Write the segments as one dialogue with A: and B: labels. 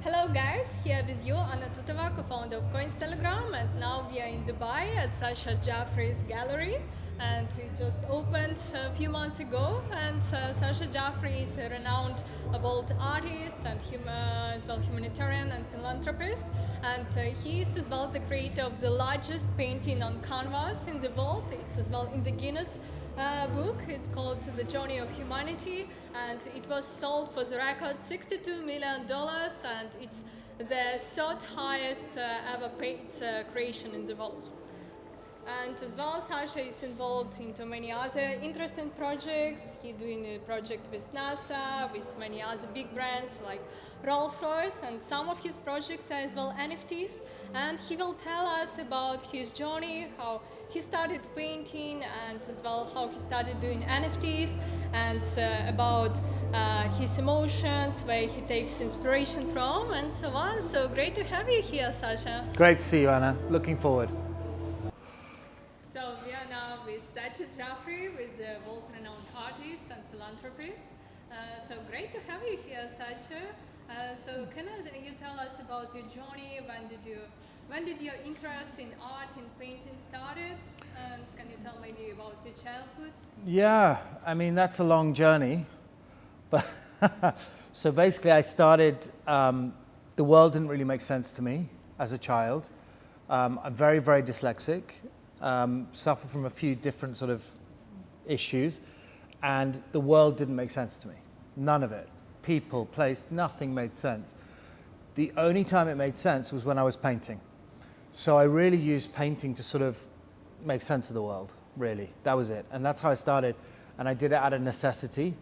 A: Hello guys, here with you Anna Tutova, co-founder of Coins Telegram, and now we are in Dubai at Sacha Jafri's gallery, and it just opened a few months ago. And Sacha Jafri is a renowned world artist and as well humanitarian and philanthropist, and he is as well the creator of the largest painting on canvas in the world. It's as well in the Guinness book. It's called The Journey of Humanity, and it was sold for the record $62 million, and it's the third highest ever paid creation in the world. And as well, Sasha is involved into many other interesting projects. He's doing a project with NASA, with many other big brands like Rolls-Royce, and some of his projects are as well NFTs. And he will tell us about his journey, how he started painting, and as well how he started doing NFTs, and about his emotions, where he takes inspiration from, and so on. So great to have you here, Sasha.
B: Great to see you, Anna. Looking forward.
A: So we are now with Sacha Jafri, with a world-renowned artist and philanthropist. So great to have you here, Sacha. So can you tell us about your journey? When did your interest in art and painting started? And can you tell maybe about your childhood?
B: Yeah, I mean, that's a long journey. But so basically I started, the world didn't really make sense to me as a child. I'm very, very dyslexic, suffer from a few different sort of issues, and the world didn't make sense to me. None of it. People, place, nothing made sense. The only time it made sense was when I was painting. So I really used painting to sort of make sense of the world, really. That was it. And that's how I started. And I did it out of necessity.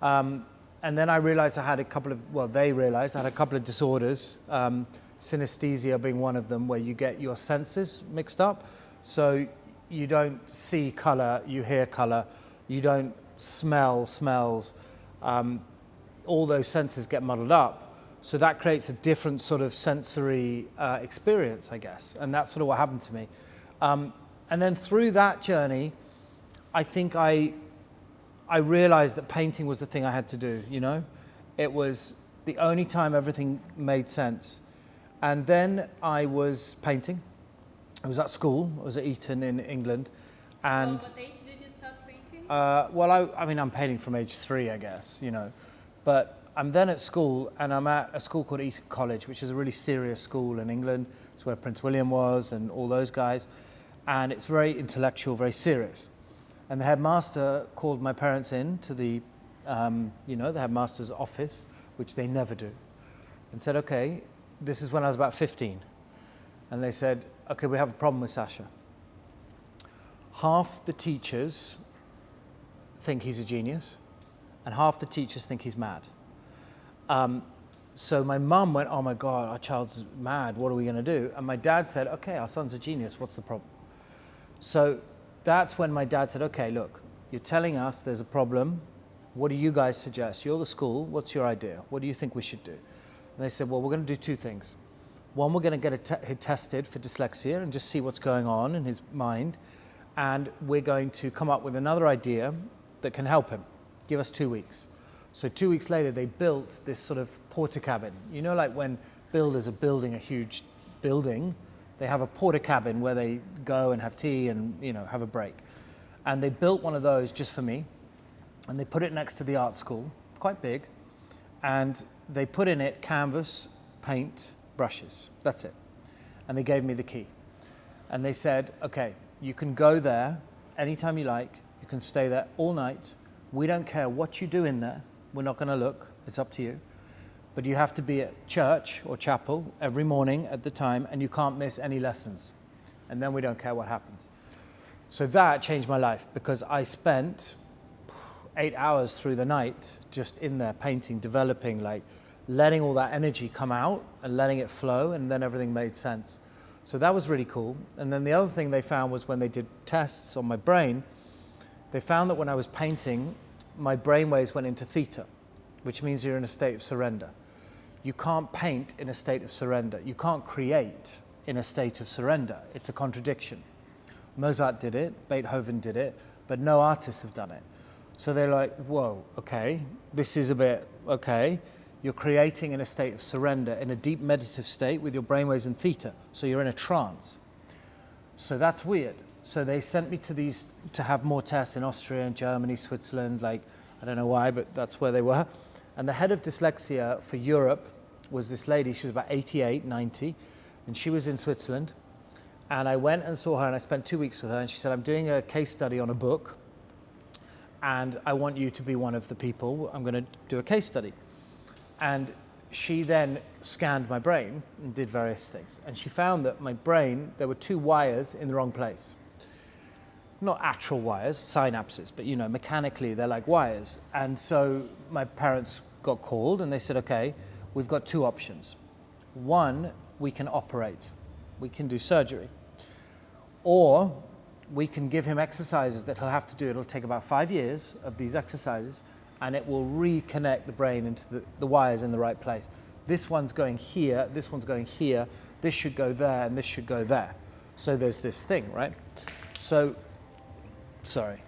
B: And then I realized I had a couple of, well, they realized I had a couple of disorders, synesthesia being one of them, where you get your senses mixed up. So you don't see color, you hear color, you don't smell smells. All those senses get muddled up. So that creates a different sort of sensory experience, I guess. And that's sort of what happened to me. And then through that journey, I think I realized that painting was the thing I had to do, you know? It was the only time everything made sense. And then I was painting. I was at school. I was at Eton in England. And
A: What age did you start painting?
B: well, I mean, I'm painting from age 3, I guess, you know. But I'm then at school, and I'm at a school called Eton College, which is a really serious school in England. It's where Prince William was and all those guys. And it's very intellectual, very serious. And the headmaster called my parents in to the, the headmaster's office, which they never do, and said, okay, this is when I was about 15. And they said, okay, we have a problem with Sasha. Half the teachers think he's a genius, and half the teachers think he's mad. So my mum went, oh my God, our child's mad, what are we going to do? And my dad said, okay, our son's a genius, what's the problem? So that's when my dad said, okay, look, you're telling us there's a problem. What do you guys suggest? You're the school, what's your idea? What do you think we should do? And they said, well, we're going to do 2 things. One, we're going to get him tested for dyslexia and just see what's going on in his mind. And we're going to come up with another idea that can help him. Give us 2 weeks. So 2 weeks later, they built this sort of porta cabin. You know, like when builders are building a huge building, they have a porta cabin where they go and have tea and, you know, have a break. And they built one of those just for me. And they put it next to the art school, quite big. And they put in it canvas, paint, brushes. That's it. And they gave me the key. And they said, okay, you can go there anytime you like. You can stay there all night. We don't care what you do in there. We're not going to look. It's up to you. But you have to be at church or chapel every morning at the time, and you can't miss any lessons. And then we don't care what happens. So that changed my life, because I spent 8 hours through the night just in there painting, developing, like letting all that energy come out and letting it flow, and then everything made sense. So that was really cool. And then the other thing they found was when they did tests on my brain, they found that when I was painting, my brain waves went into theta, which means you're in a state of surrender. You can't paint in a state of surrender. You can't create in a state of surrender. It's a contradiction. Mozart did it, Beethoven did it, but no artists have done it. So they're like, whoa, okay, this is a bit, okay. you're creating in a state of surrender, in a deep meditative state with your brainwaves in theta. So you're in a trance. So that's weird. So they sent me to these to have more tests in Austria and Germany, Switzerland, like, I don't know why, but that's where they were. And the head of dyslexia for Europe was this lady. She was about 88, 90, and she was in Switzerland. And I went and saw her, and I spent 2 weeks with her, and she said, I'm doing a case study on a book, and I want you to be one of the people. I'm going to do a case study. And she then scanned my brain and did various things. And she found that my brain, there were 2 wires in the wrong place. Not actual wires, synapses, but you know, mechanically they're like wires. And so my parents got called and they said, okay, we've got 2 options. One, we can operate. We can do surgery. Or we can give him exercises that he'll have to do. It'll take about 5 years of these exercises, and it will reconnect the brain into the wires in the right place. This one's going here, this one's going here, this should go there, and this should go there. So there's this thing, right? So, sorry.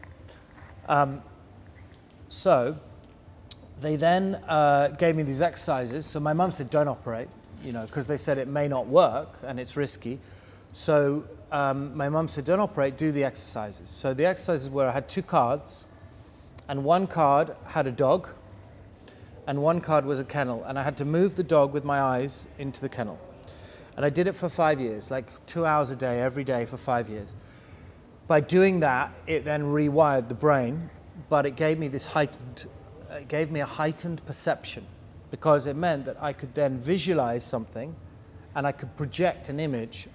B: So they then gave me these exercises. So my mum said, don't operate, you know, because they said it may not work and it's risky. So my mum said, don't operate, do the exercises. So the exercises were, I had 2 cards, and one card had a dog, and one card was a kennel, and I had to move the dog with my eyes into the kennel. And I did it for 5 years, like 2 hours a day, every day for 5 years. By doing that, it then rewired the brain, but it gave me it gave me a heightened perception, because it meant that I could then visualize something, and I could project an image,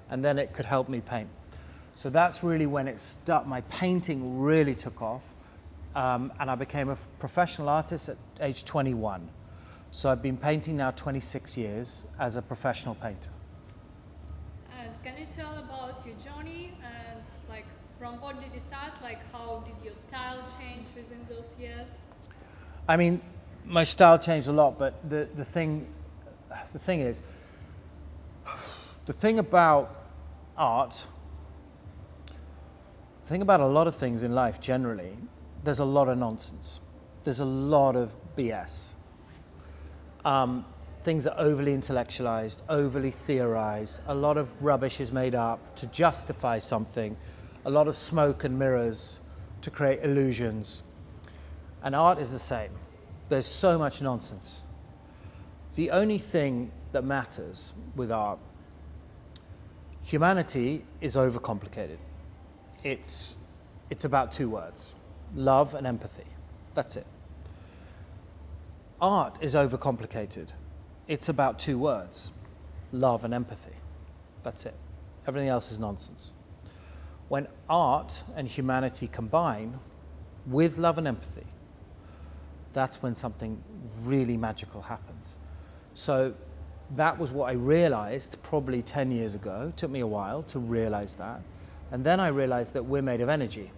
B: and then it could help me paint. So that's really when my painting really took off. And I became a professional artist at age 21. So I've been painting now 26 years as a professional painter.
A: And can you tell about your journey and like from what did you start? Like how did your style change within those years?
B: I mean, my style changed a lot, but the thing is, the thing about art, the thing about a lot of things in life generally, there's a lot of nonsense. There's a lot of BS. Things are overly intellectualized, overly theorized. A lot of rubbish is made up to justify something. A lot of smoke and mirrors to create illusions. And art is the same. There's so much nonsense. The only thing that matters with art, humanity is overcomplicated. It's about 2 words. Love and empathy. That's it. Art is overcomplicated. It's about 2 words. Love and empathy. That's it. Everything else is nonsense. When art and humanity combine with love and empathy, that's when something really magical happens. So that was what I realized probably 10 years ago. It took me a while to realize that. And then I realized that we're made of energy.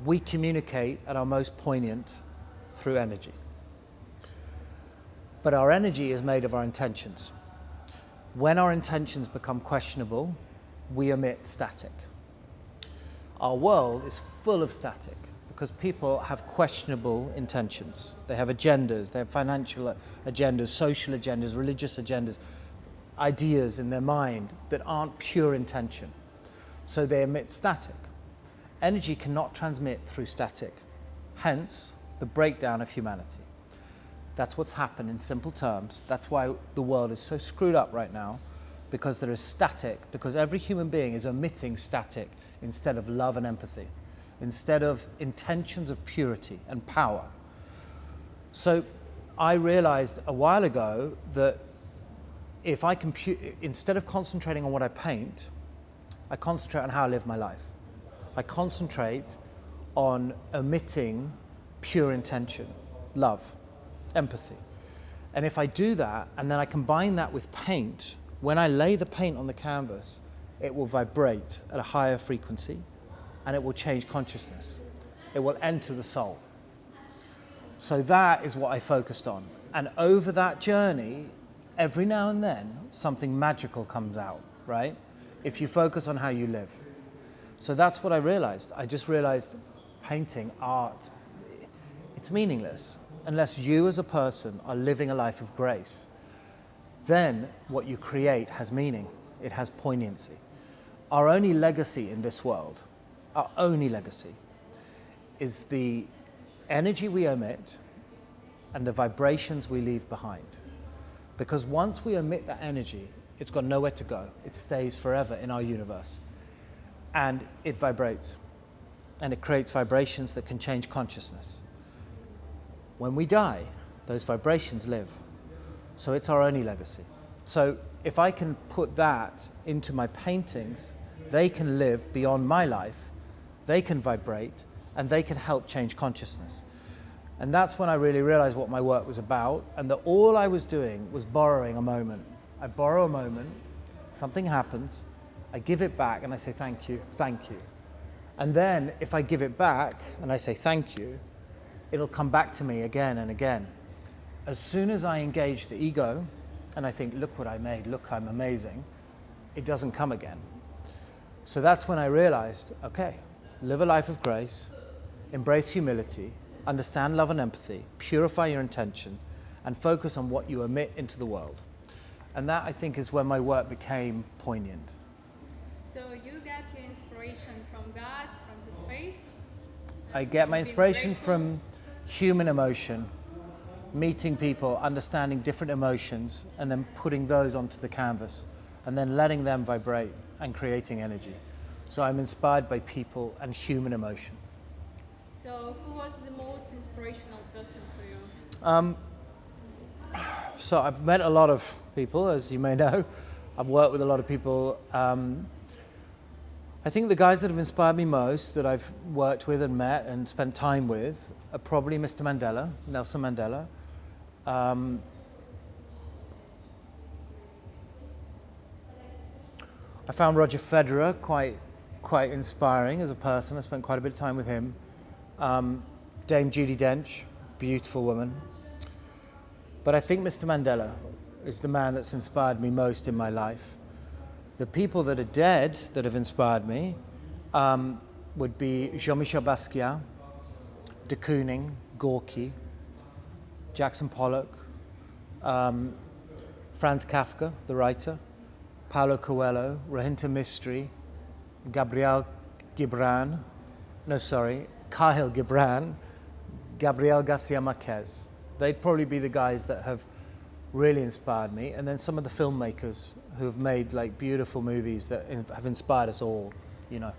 B: We communicate at our most poignant through energy. But our energy is made of our intentions. When our intentions become questionable, we emit static. Our world is full of static because people have questionable intentions. They have agendas, they have financial agendas, social agendas, religious agendas, ideas in their mind that aren't pure intention. So they emit static. Energy cannot transmit through static, hence the breakdown of humanity. That's what's happened in simple terms. That's why the world is so screwed up right now, because there is static, because every human being is emitting static instead of love and empathy, instead of intentions of purity and power. So I realized a while ago that if I instead of concentrating on what I paint, I concentrate on how I live my life. I concentrate on emitting pure intention, love, empathy. And if I do that, and then I combine that with paint, when I lay the paint on the canvas, it will vibrate at a higher frequency, and it will change consciousness. It will enter the soul. So that is what I focused on. And over that journey, every now and then, something magical comes out, right? If you focus on how you live. So that's what I realized. I just realized painting, art, it's meaningless. unless you as a person are living a life of grace, then what you create has meaning. It has poignancy. Our only legacy in this world, our only legacy, is the energy we emit and the vibrations we leave behind. Because once we emit that energy, it's got nowhere to go. It stays forever in our universe. And it vibrates. And it creates vibrations that can change consciousness. When we die, those vibrations live. So it's our only legacy. So if I can put that into my paintings, they can live beyond my life, they can vibrate, and they can help change consciousness. And that's when I really realized what my work was about, and that all I was doing was borrowing a moment. I borrow a moment, something happens, I give it back, and I say thank you, thank you. And then if I give it back and I say thank you, it'll come back to me again and again. As soon as I engage the ego and I think, look what I made, look, I'm amazing, it doesn't come again. So that's when I realized, okay, live a life of grace, embrace humility, understand love and empathy, purify your intention, and focus on what you emit into the world. And that, I think, is when my work became poignant.
A: So you get your inspiration from God, from the space?
B: I get my
A: Being
B: inspiration
A: grateful?
B: from human emotion, meeting people, understanding different emotions, and then putting those onto the canvas, and then letting them vibrate and creating energy. So I'm inspired by people and human emotion.
A: So who was the most inspirational person for you?
B: So I've met a lot of people, as you may know. I've worked with a lot of people. I think the guys that have inspired me most, that I've worked with and met and spent time with, are probably Mr. Mandela, Nelson Mandela. I found Roger Federer quite inspiring as a person. I spent quite a bit of time with him. Dame Judi Dench, beautiful woman. But I think Mr. Mandela is the man that's inspired me most in my life. The people that are dead that have inspired me would be Jean-Michel Basquiat, de Kooning, Gorky, Jackson Pollock, Franz Kafka, the writer, Paulo Coelho, Rohinton Mistry, Kyle Gibran, Gabriel Garcia Marquez. They'd probably be the guys that have really inspired me. And then some of the filmmakers who have made like beautiful movies that have inspired us all, you know.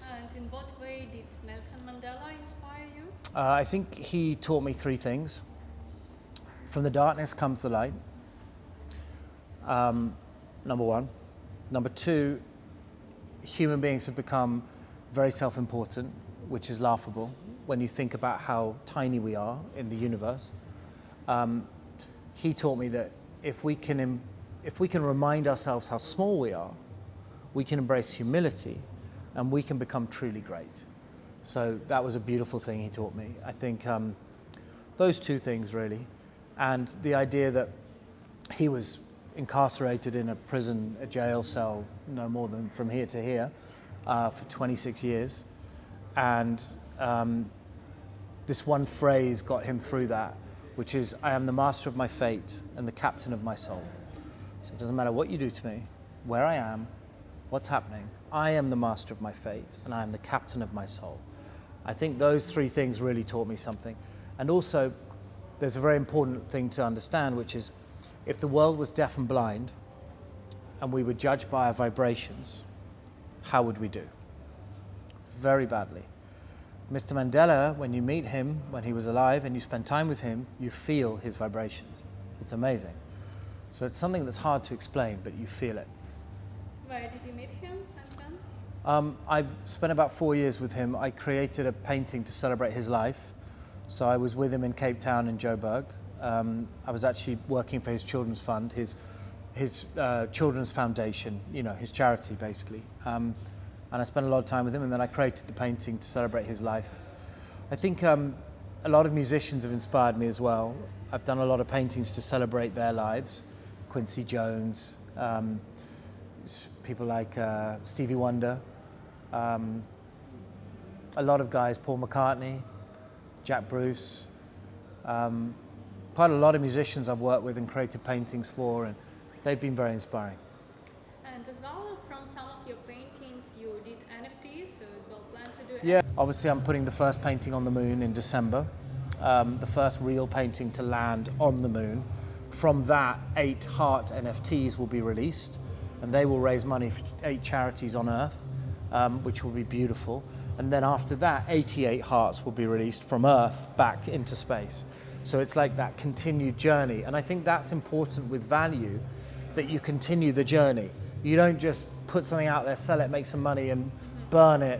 A: And in what way did Nelson Mandela inspire you?
B: I think he taught me three things. From the darkness comes the light, number one. Number two, human beings have become very self-important, which is laughable when you think about how tiny we are in the universe. He taught me that if we can remind ourselves how small we are, we can embrace humility and we can become truly great. So that was a beautiful thing he taught me. I think those two things really. And the idea that he was incarcerated in a prison, a jail cell, no more than from here to here, for 26 years. And this one phrase got him through that, which is, I am the master of my fate and the captain of my soul. So it doesn't matter what you do to me, where I am, what's happening, I am the master of my fate and I am the captain of my soul. I think those three things really taught me something. And also, there's a very important thing to understand, which is, if the world was deaf and blind and we were judged by our vibrations, how would we do? Very badly. Mr. Mandela, when you meet him, when he was alive, and you spend time with him, you feel his vibrations. It's amazing. So it's something that's hard to explain, but you feel it.
A: Where did you meet him and when?
B: I've spent about 4 years with him. I created a painting to celebrate his life. So I was with him in Cape Town and Joburg. I was actually working for his children's fund, his children's foundation, you know, his charity basically. And I spent a lot of time with him, and then I created the painting to celebrate his life. I think a lot of musicians have inspired me as well. I've done a lot of paintings to celebrate their lives. Quincy Jones, people like Stevie Wonder, a lot of guys, Paul McCartney, Jack Bruce, Quite a lot of musicians I've worked with and created paintings for, and they've been very inspiring.
A: And as well, from some of your paintings, you did NFTs, so as well plan to do.
B: Yeah, obviously I'm putting the first painting on the moon in December, the first real painting to land on the moon. From that, 8 heart NFTs will be released, and they will raise money for 8 charities on Earth, which will be beautiful. And then after that, 88 hearts will be released from Earth back into space. So it's like that continued journey. And I think that's important with value, that you continue the journey. You don't just put something out there, sell it, make some money and burn it.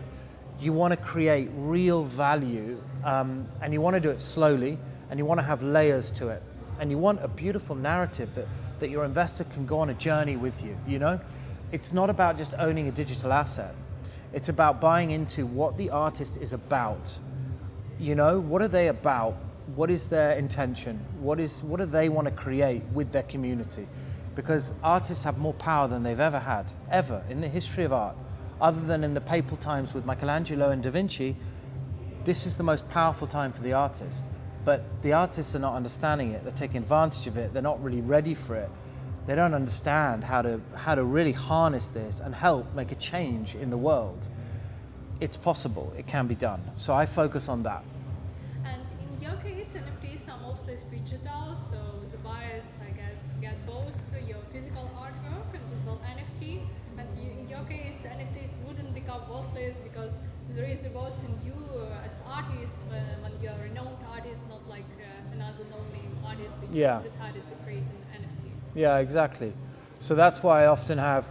B: You want to create real value, and you want to do it slowly, and you want to have layers to it. And you want a beautiful narrative that your investor can go on a journey with you, you know? It's not about just owning a digital asset. It's about buying into what the artist is about. You know, what are they about? What is their intention? What do they want to create with their community? Because artists have more power than they've ever had, ever, in the history of art. Other than in the papal times with Michelangelo and Da Vinci, this is the most powerful time for the artist. But the artists are not understanding it. They're taking advantage of it. They're not really ready for it. They don't understand how to really harness this and help make a change in the world. It's possible. It can be done. So I focus on that.
A: And in your case, NFTs are mostly digital, so the buyers, I guess, get both your physical artwork and as well NFT. And in your case, NFTs wouldn't become worthless because there is a voice in you as artist when you're a renowned artist, not like another no-name artist which decided to create an NFT.
B: Yeah, exactly. So that's why I often have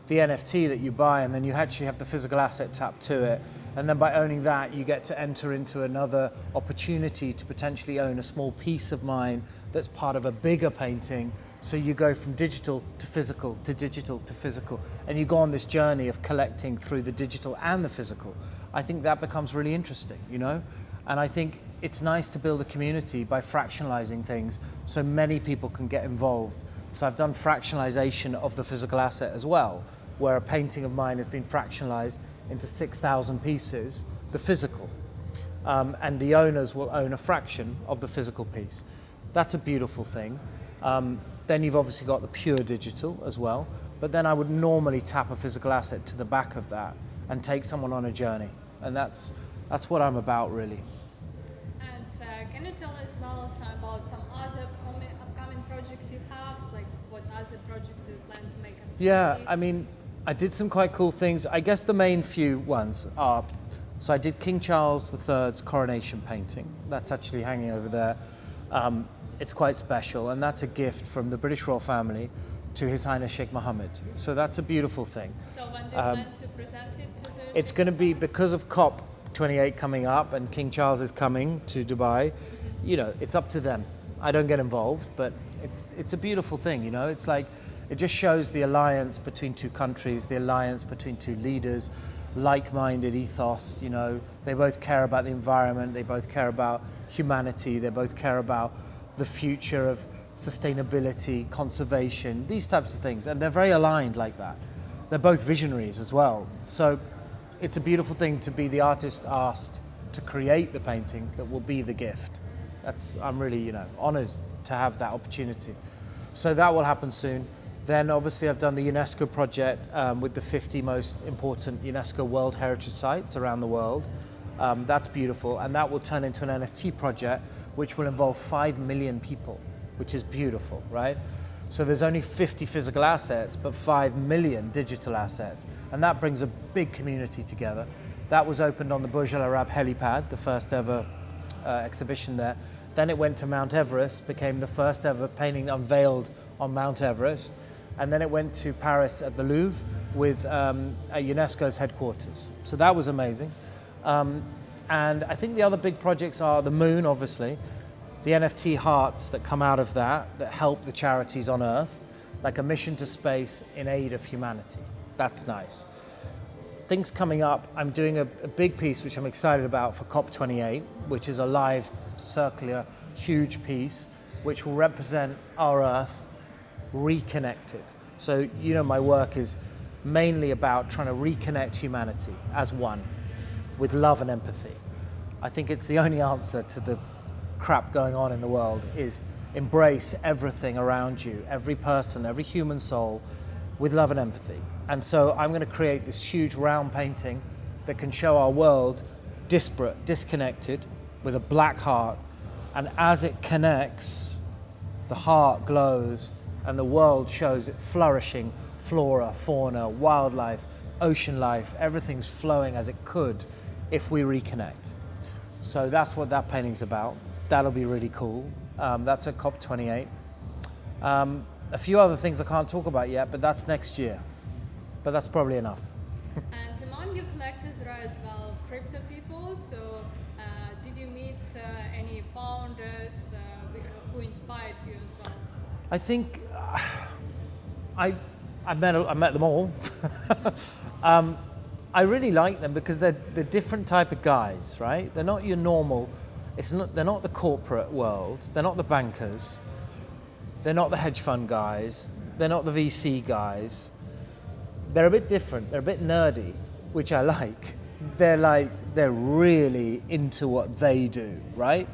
B: the NFT that you buy, and then you actually have the physical asset tapped to it. And then by owning that, you get to enter into another opportunity to potentially own a small piece of mine that's part of a bigger painting. So you go from digital to physical to digital to physical, and you go on this journey of collecting through the digital and the physical. I think that becomes really interesting, you know? And I think it's nice to build a community by fractionalizing things so many people can get involved. So I've done fractionalization of the physical asset as well, where a painting of mine has been fractionalized into 6,000 pieces, the physical. And the owners will own a fraction of the physical piece. That's a beautiful thing. Then you've obviously got the pure digital as well, but then I would normally tap a physical asset to the back of that and take someone on a journey. And that's what I'm about, really.
A: And can you tell us well about some other upcoming projects you have? Like what other projects do you plan to make?
B: Yeah, I mean, I did some quite cool things. I guess the main few ones are, so I did King Charles III's coronation painting. That's actually hanging over there. It's quite special, and that's a gift from the British royal family to His Highness Sheikh Mohammed. So that's a beautiful thing.
A: So when they plan to present it to the...
B: It's going to be, because of COP28 coming up and King Charles is coming to Dubai, you know, it's up to them. I don't get involved, but it's a beautiful thing, you know. It's like, it just shows the alliance between two countries, the alliance between two leaders, like-minded ethos, you know. They both care about the environment, they both care about humanity, they both care about the future of sustainability, conservation, these types of things. And they're very aligned like that. They're both visionaries as well. So it's a beautiful thing to be the artist asked to create the painting that will be the gift. I'm really, you know, honored to have that opportunity. So that will happen soon. Then obviously I've done the UNESCO project with the 50 most important UNESCO World Heritage Sites around the world. That's beautiful, and that will turn into an NFT project which will involve 5 million people, which is beautiful, right? So there's only 50 physical assets, but 5 million digital assets, and that brings a big community together. That was opened on the Burj Al Arab helipad, the first ever exhibition there. Then it went to Mount Everest, became the first ever painting unveiled on Mount Everest. And then it went to Paris at the Louvre with UNESCO's headquarters. So that was amazing. And I think the other big projects are the moon, obviously, the NFT hearts that come out of that help the charities on Earth, like a mission to space in aid of humanity. That's nice. Things coming up, I'm doing a big piece which I'm excited about for COP28, which is a live, circular, huge piece, which will represent our Earth reconnected. So, you know, my work is mainly about trying to reconnect humanity as one, with love and empathy. I think it's the only answer to the crap going on in the world is embrace everything around you, every person, every human soul, with love and empathy. And so I'm going to create this huge round painting that can show our world disparate, disconnected, with a black heart. And as it connects, the heart glows and the world shows it flourishing, flora, fauna, wildlife, ocean life, everything's flowing as it could if we reconnect. So that's what that painting's about. That'll be really cool. That's at COP28. A few other things I can't talk about yet, but that's next year. But that's probably enough.
A: And among your collectors there are as well crypto people. So did you meet any founders who inspired you as well?
B: I think I met them all. I really like them because they're different type of guys, right? They're not your normal. They're not the corporate world. They're not the bankers. They're not the hedge fund guys. They're not the VC guys. They're a bit different. They're a bit nerdy, which I like. They're really into what they do, right?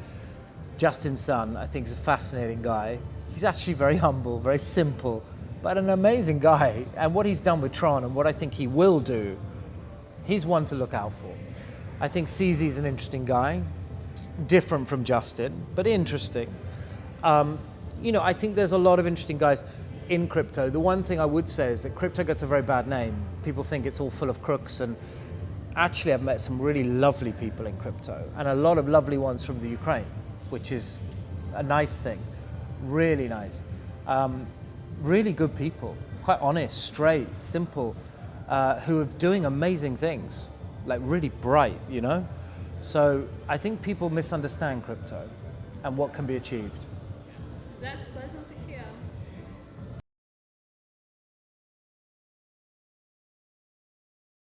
B: Justin Sun, I think, is a fascinating guy. He's actually very humble, very simple, but an amazing guy. And what he's done with Tron and what I think he will do, he's one to look out for. I think CZ's an interesting guy, different from Justin, but interesting. I think there's a lot of interesting guys in crypto. The one thing I would say is that crypto gets a very bad name. People think it's all full of crooks, and actually I've met some really lovely people in crypto, and a lot of lovely ones from the Ukraine, which is a nice thing, really nice. Really good people, quite honest, straight, simple, who are doing amazing things, like really bright, So I think people misunderstand crypto and what can be achieved.
A: That's pleasant to hear.